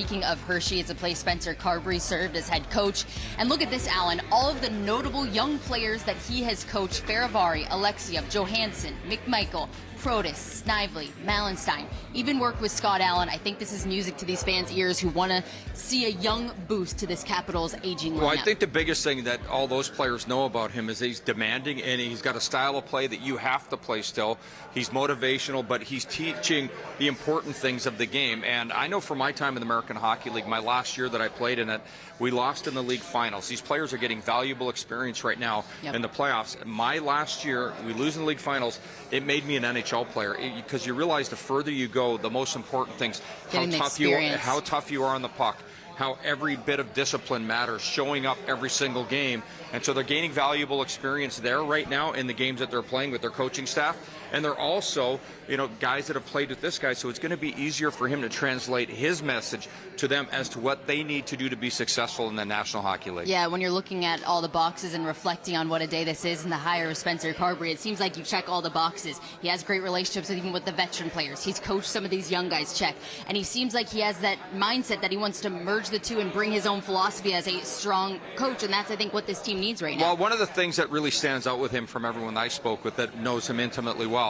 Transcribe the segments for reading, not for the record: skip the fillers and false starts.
speaking of Hershey, it's a place Spencer Carbery served as head coach. And look at this, Alan. All of the notable young players that he has coached: Faravari, Alexiev, Johansson, McMichael, Protis, Snively, Malenstein, even worked with Scott Allen. I think this is music to these fans' ears who want to see a young boost to this Capitals aging lineup. Well, I think the biggest thing that all those players know about him is he's demanding, and he's got a style of play that you have to play still. He's motivational, but he's teaching the important things of the game. And I know from my time in the American Hockey League, my last year that I played in it, we lost in the league finals. These players are getting valuable experience right now in the playoffs. My last year, we lose in the league finals, it made me an NHL player, because you realize the further you go, the most important things, how tough you are on the puck, how every bit of discipline matters, showing up every single game. And so they're gaining valuable experience there right now in the games that they're playing with their coaching staff. And they're also, guys that have played with this guy, so it's going to be easier for him to translate his message to them as to what they need to do to be successful in the National Hockey League. Yeah, when you're looking at all the boxes and reflecting on what a day this is and the hire of Spencer Carbery, it seems like you check all the boxes. He has great relationships even with the veteran players. He's coached some of these young guys, check. And he seems like he has that mindset that he wants to merge the two and bring his own philosophy as a strong coach, and that's, I think, what this team needs right now. Well, one of the things that really stands out with him from everyone I spoke with that knows him intimately well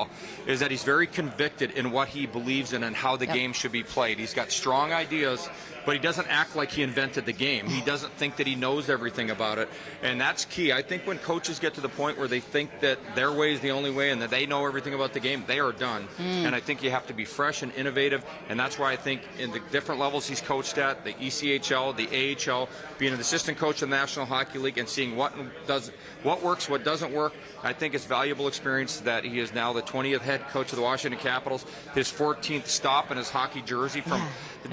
is that he's very convicted in what he believes in and how the game should be played. He's got strong ideas, but he doesn't act like he invented the game. He doesn't think that he knows everything about it, and that's key. I think when coaches get to the point where they think that their way is the only way and that they know everything about the game, they are done. And I think you have to be fresh and innovative, and that's why I think in the different levels he's coached at, the ECHL, the AHL, being an assistant coach in the National Hockey League and seeing what works, what doesn't work, I think it's valuable experience that he is now the 20th head coach of the Washington Capitals, his 14th stop in his hockey jersey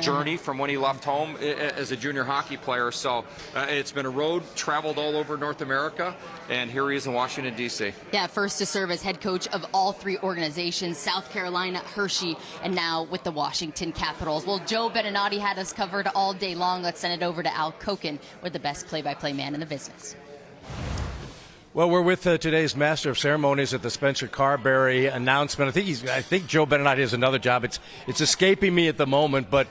journey from when he left home as a junior hockey player. So it's been a road traveled all over North America, and here he is in Washington, D.C. Yeah, first to serve as head coach of all three organizations: South Carolina, Hershey, and now with the Washington Capitals. Well, Joe Beninati had us covered all day long. Let's send it over to Al Koken with the best play-by-play man in the business. Well, we're with today's master of ceremonies at the Spencer Carbery announcement. I think Joe Beninati has another job. It's escaping me at the moment, but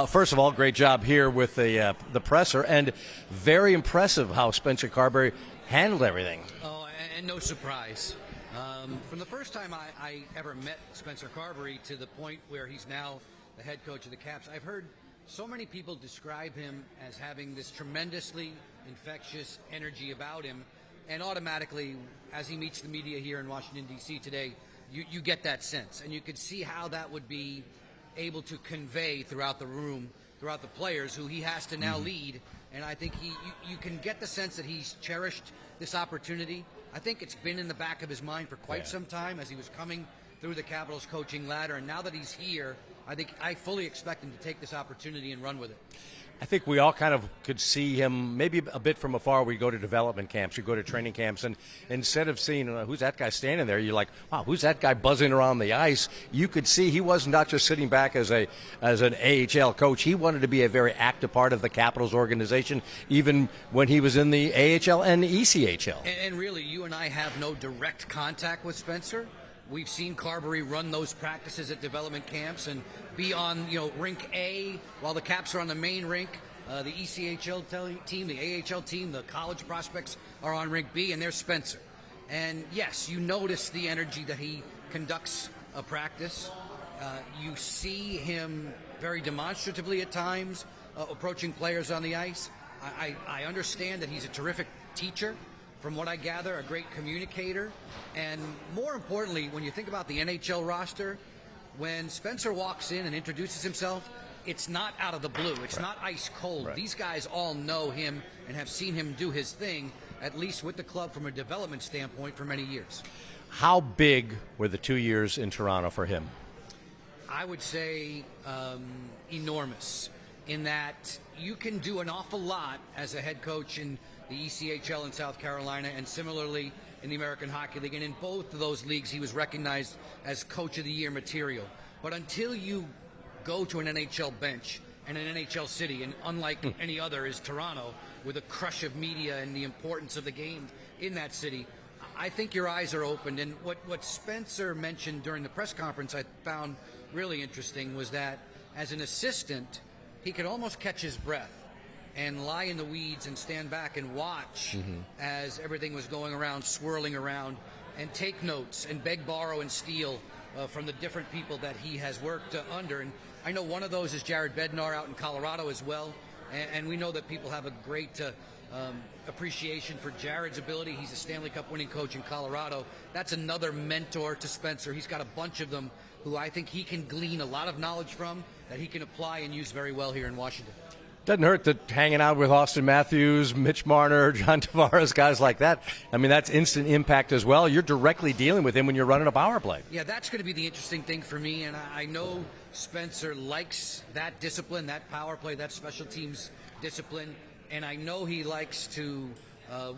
first of all, great job here with the presser, and very impressive how Spencer Carbery handled everything. Oh, and no surprise. From the first time I ever met Spencer Carbery to the point where he's now the head coach of the Caps, I've heard so many people describe him as having this tremendously infectious energy about him. And automatically, as he meets the media here in Washington, D.C. today, you get that sense. And you could see how that would be able to convey throughout the room, throughout the players who he has to now lead. And I think you can get the sense that he's cherished this opportunity. I think it's been in the back of his mind for quite some time as he was coming through the Capitals coaching ladder. And now that he's here, I fully expect him to take this opportunity and run with it. I think we all kind of could see him maybe a bit from afar. We go to development camps, you go to training camps, and instead of seeing who's that guy standing there, you're like, wow, who's that guy buzzing around the ice? You could see he was not just sitting back as an AHL coach. He wanted to be a very active part of the Capitals organization, even when he was in the AHL and the ECHL. And really, you and I have no direct contact with Spencer. We've seen Carbery run those practices at development camps and be on, rink A while the Caps are on the main rink. The ECHL team, the AHL team, the college prospects are on rink B, and there's Spencer. And yes, you notice the energy that he conducts a practice. You see him very demonstratively at times approaching players on the ice. I understand that he's a terrific teacher. From what I gather, a great communicator. And more importantly, when you think about the NHL roster, when Spencer walks in and introduces himself, it's not out of the blue. It's not ice cold. Right. These guys all know him and have seen him do his thing, at least with the club from a development standpoint, for many years. How big were the 2 years in Toronto for him? I would say enormous, in that you can do an awful lot as a head coach in the ECHL in South Carolina, and similarly in the American Hockey League. And in both of those leagues, he was recognized as Coach of the Year material. But until you go to an NHL bench and an NHL city, and unlike any other is Toronto, with a crush of media and the importance of the game in that city, I think your eyes are opened. And what Spencer mentioned during the press conference I found really interesting was that as an assistant, he could almost catch his breath and lie in the weeds and stand back and watch as everything was going around, swirling around, and take notes and beg, borrow, and steal from the different people that he has worked under. And I know one of those is Jared Bednar out in Colorado as well. And we know that people have a great appreciation for Jared's ability. He's a Stanley Cup winning coach in Colorado. That's another mentor to Spencer. He's got a bunch of them who I think he can glean a lot of knowledge from that he can apply and use very well here in Washington. Doesn't hurt that hanging out with Austin Matthews, Mitch Marner, John Tavares, guys like that. I mean, that's instant impact as well. You're directly dealing with him when you're running a power play. Yeah, that's going to be the interesting thing for me. And I know Spencer likes that discipline, that power play, that special teams discipline. And I know he likes to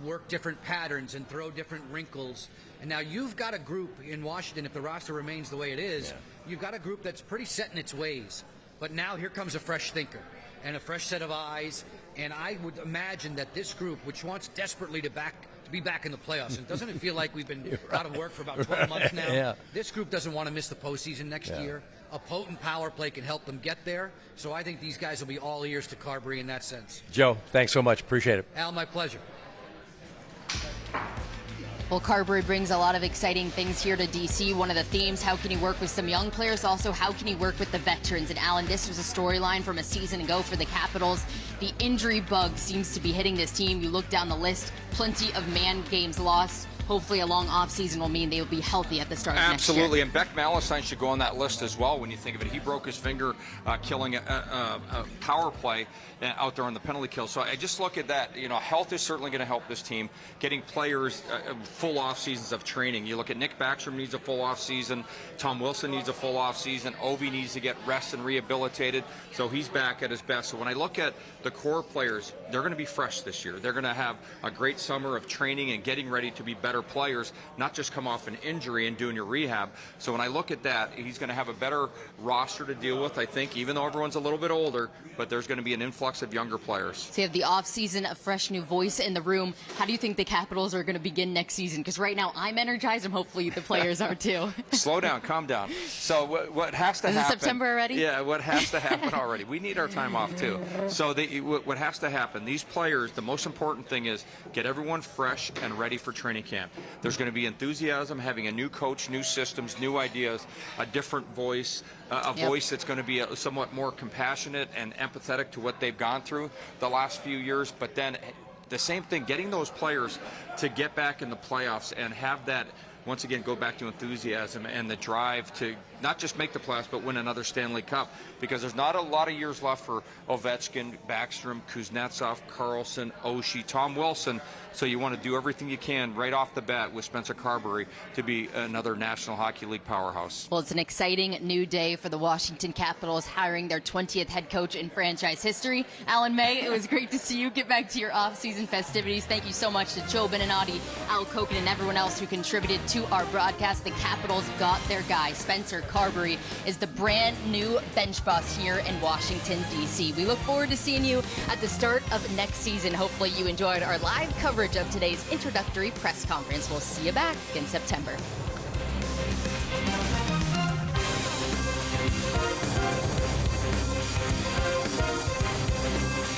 work different patterns and throw different wrinkles. And now you've got a group in Washington, if the roster remains the way it is, you've got a group that's pretty set in its ways. But now here comes a fresh thinker and a fresh set of eyes, and I would imagine that this group, which wants desperately to be back in the playoffs, and doesn't it feel like we've been out of work for about 12 months now? Yeah. This group doesn't want to miss the postseason next year. A potent power play can help them get there, so I think these guys will be all ears to Carbery in that sense. Joe, thanks so much. Appreciate it. Al, my pleasure. Well, Carbery brings a lot of exciting things here to D.C. One of the themes, how can he work with some young players? Also, how can he work with the veterans? And Alan, this was a storyline from a season ago for the Capitals. The injury bug seems to be hitting this team. You look down the list, plenty of man games lost. Hopefully a long offseason will mean they will be healthy at the start of next year. Absolutely, and Beck Malestein should go on that list as well when you think of it. He broke his finger killing a power play out there on the penalty kill. So I just look at that. You know, health is certainly going to help this team. Getting players full off seasons of training. You look at Nick Backstrom needs a full off season. Tom Wilson needs a full off season. Ovi needs to get rest and rehabilitated. So he's back at his best. So when I look at the core players, they're going to be fresh this year. They're going to have a great summer of training and getting ready to be better players, not just come off an injury and doing your rehab. So when I look at that, he's going to have a better roster to deal with, I think, even though everyone's a little bit older, but there's going to be an influx of younger players. So you have the offseason, a fresh new voice in the room. How do you think the Capitals are going to begin next season? Because right now I'm energized and hopefully the players are too. Slow down, calm down. So what has to happen? Is it September already? Yeah, what has to happen already? We need our time off too. So what has to happen, these players, the most important thing is get everyone fresh and ready for training camp. There's going to be enthusiasm, having a new coach, new systems, new ideas, a different voice, voice that's going to be somewhat more compassionate and empathetic to what they've gone through the last few years. But then the same thing, getting those players to get back in the playoffs and have that, once again, go back to enthusiasm and the drive to not just make the playoffs, but win another Stanley Cup. Because there's not a lot of years left for Ovechkin, Backstrom, Kuznetsov, Carlson, Oshie, Tom Wilson. So you want to do everything you can right off the bat with Spencer Carbery to be another National Hockey League powerhouse. Well, it's an exciting new day for the Washington Capitals, hiring their 20th head coach in franchise history. Alan May, it was great to see you. Get back to your off-season festivities. Thank you so much to Joe Beninati, Al Koken, and everyone else who contributed to our broadcast. The Capitals got their guy. Spencer Carbery is the brand new bench boss here in Washington, D.C. We look forward to seeing you at the start of next season. Hopefully you enjoyed our live coverage of today's introductory press conference. We'll see you back in September.